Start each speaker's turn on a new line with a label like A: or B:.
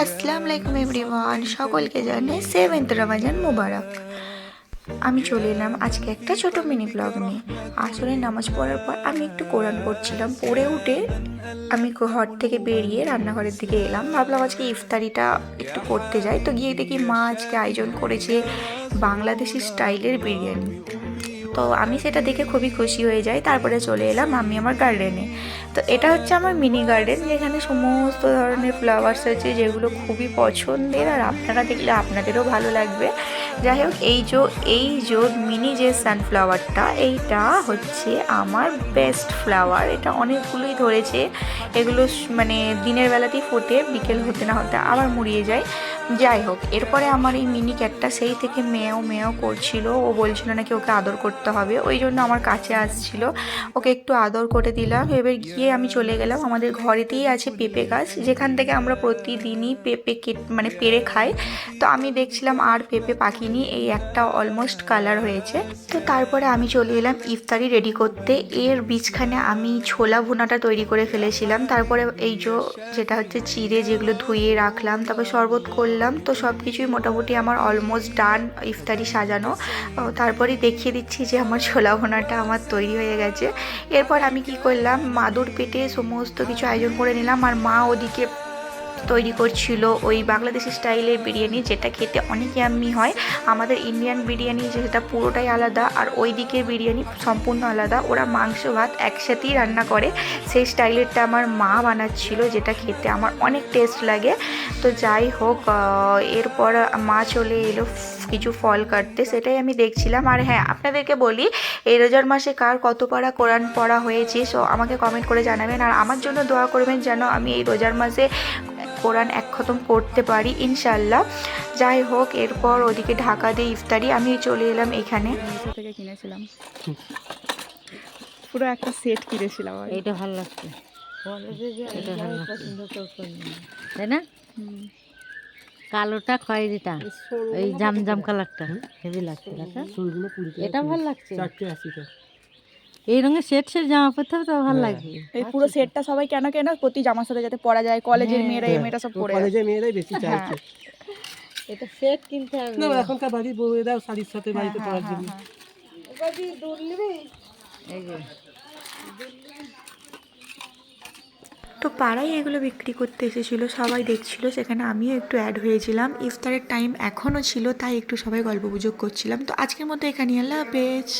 A: আসসালামু আলাইকুম এভরিওয়ান, সকলকে জানাই সেভেন্থ রমাজান মুবারক। আমি চলে এলাম আজকে একটা ছোট মিনি ব্লগ নিয়ে। আসলে নামাজ পড়ার পর আমি একটু কোরআন পড়ছিলাম, পড়ে উঠে আমি ঘর থেকে বেরিয়ে রান্নাঘরের দিকে এলাম। ভাবলাম আজকে ইফতারিটা একটু করতে যাই, তো গিয়ে দেখি মা আজকে আয়োজন করেছে বাংলাদেশি স্টাইলের বিরিয়ানি। তো আমি সেটা দেখে খুবই খুশি হয়ে যাই। তারপরে চলে এলাম আমি আমার গার্ডেনে। তো এটা হচ্ছে আমার মিনি গার্ডেন, যেখানে সমস্ত ধরনের ফ্লাওয়ার্স আছে, যেগুলো খুবই পছন্দের, আর আপনারা দেখলে আপনাদেরও ভালো লাগবে। যাই হোক, এই যে মিনি যে সানফ্লাওয়ারটা, এইটা হচ্ছে আমার বেস্ট ফ্লাওয়ার। এটা অনেকগুলোই ধরেছে। এগুলো মানে দিনের বেলাতেই ফোটে, বিকেল হতে না হতে আবার মুড়িয়ে যায়। যাই হোক, এরপরে আমার এই মিনি ক্যাটটা সেই থেকে মেয়াও মেয়াও করছিল। ও বলছিল নাকি ওকে আদর করতে হবে, ওই জন্য আমার কাছে আসছিল। ওকে একটু আদর করে দিলাম। এবার গিয়ে আমি চলে গেলাম, আমাদের ঘরেতেই আছে পেঁপে গাছ, যেখান থেকে আমরা প্রতিদিনই পেঁপে মানে পেড়ে খাই। তো আমি দেখছিলাম আর পেঁপে পাকিনি, এই একটা অলমোস্ট কালার হয়েছে। তো তারপরে আমি চলে এলাম ইফতারি রেডি করতে। এর বীজখানে আমি ছোলা ভুনাটা তৈরি করে ফেলেছিলাম। তারপরে এই যেটা হচ্ছে চিড়ে, যেগুলো ধুয়ে রাখলাম, তারপর শরবত করলাম। তো সব কিছুই মোটামুটি আমার অলমোস্ট ডান, ইফতারি সাজানো। তারপরে দেখিয়ে দিচ্ছি যে আমার ছোলা ভুনাটা আমার তৈরি হয়ে গেছে। এরপর আমি কি করলাম, মাদুর পেটে সমস্ত কিছু আয়োজন করে নিলাম, আর মা ওদিকে তৈরি করছিল ওই বাংলাদেশি স্টাইলের বিরিয়ানি, যেটা খেতে অনেক ইয়াম্মি হয়। আমাদের ইন্ডিয়ান বিরিয়ানি যেটা পুরোটাই আলাদা, আর ওই দিকের বিরিয়ানি সম্পূর্ণ আলাদা। ওরা মাংস ভাত একসাথেই রান্না করে, সেই স্টাইলেরটা আমার মা বানাচ্ছিল, যেটা খেতে আমার অনেক টেস্ট লাগে। তো যাই হোক, এরপর মা চলে এলো কিছু ফল কাটতে, সেটাই আমি দেখছিলাম। আর হ্যাঁ, আপনাদেরকে বলি, এই রোজার মাসে কার কত পারা কোরআন পড়া হয়েছে, সো আমাকে কমেন্ট করে জানাবেন। আর আমার জন্য দোয়া করবেন যেন আমি এই রোজার মাসে কোরআন এক খতম করতে পারি ইনশাল্লাহ। যাই হোক, এরপর ওদিকে ঢাকা দিয়ে ইফতারি, আমি চলে এলাম এখানে।
B: মিশো থেকে কিনেছিলাম, পুরো একটা সেট কিনেছিলাম।
C: এইটা ভালো লাগছে, এটা ভালো লাগছে, তাই না? কালোটা খয়েরিটা, এই জাম কালারটা হেভি লাগছে। এটা ভালো লাগছে, এই রঙের সেট জামা পরতে হবে, তো ভালো লাগবে।
B: এই পুরো সেটটা সবাই কেন কেন প্রতি জামার সাথে যাতে পরা যায়, কলেজের মেয়েরা এই মেয়েটা সব পরে
D: কলেজের মেয়েরাই বেশি চাইছে।
C: এটা সেট কিনতে হবে
D: না, এখনকার বাড়ির বউয়েরাও শাড়ির সাথে বাড়িতে পরার জন্য।
C: এই যে
A: তো পাড়ায় এগুলো বিক্রি করতে এসেছিলো, সবাই দেখছিল, সেখানে আমিও একটু অ্যাড হয়েছিলাম। ইফতারের টাইম এখনও ছিল, তাই একটু সবাই গল্পগুজব করছিলাম। তো আজকের মতো এখানে, আল্লাহ হাফেজ।